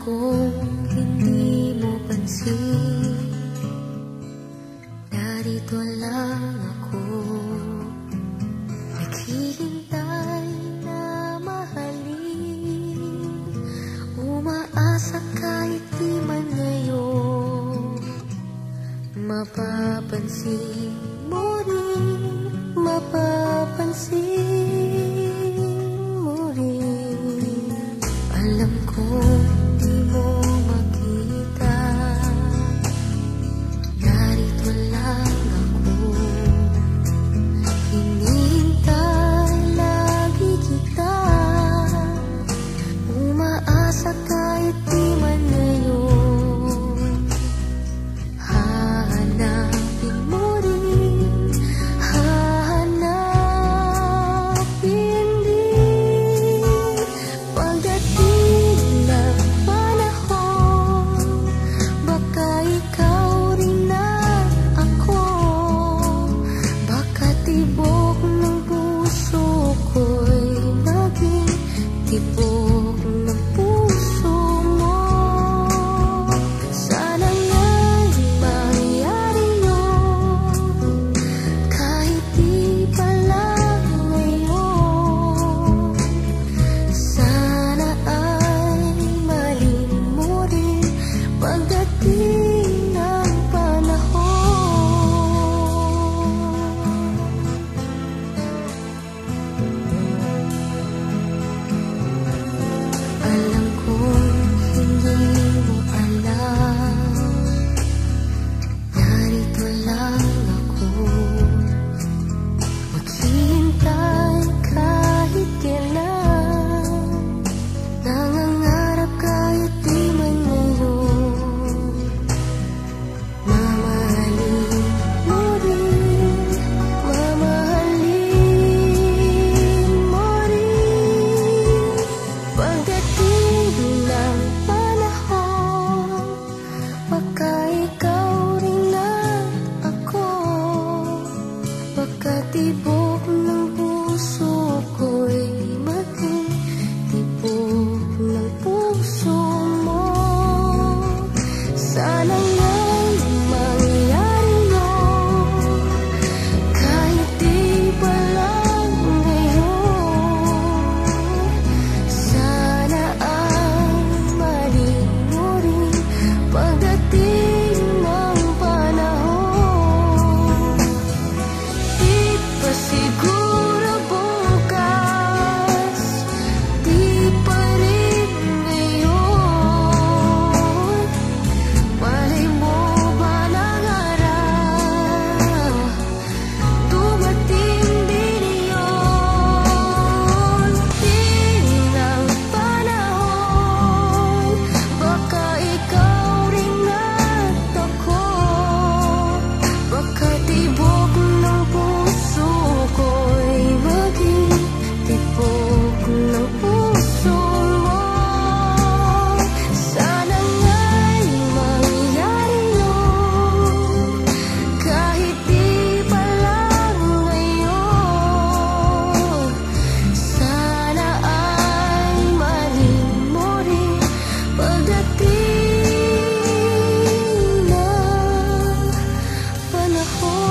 kong hindi mo pansin, narito lang ako, naghihintay na mahalin, umaasa kahit di man ngayon mapapansin mo rin, mapapansin mo rin. Alam ko di mo makita, narito lang ako, hinihintay lagi kita, umaasa kahit di man ngayon hahanapin mo rin, hahanapin din. Pagdating ng panahon, baka ikaw rin at ako, baka tibok ng puso ko'y maging tibok ng puso mo. Sana nga'y mangyari yun, kahit di pa lang ngayon. Sana ay mahalin mo rin pagdating ng panahon. Alam kong hindi mo alam, narito lang ako, maghihintay kahit kailan, nangangarap kahit di man ngayon, mamahalin mo rin, mamahalin mo rin. Pagdating ng panahon, baka ikaw rin at ako, baka tibok ng puso ko'y maging tibok ng puso mo. Sana nga'y mangyari yun, kahit di pa lang ngayon. Sana ay mahalin mo rin pagdating ng panahon. Di pa siguro bukas, di pa rin ngayon. Malay mo ba ng araw, dumating din yun. Din ang panahon, baka ikaw rin at ako, baka tibok ng puso ko'y maging tibok ng puso mo. Sana nga'y mangyari yun, kahit di pa lang ngayon. Sana ay mahalin mo rin pagdating ng panahon.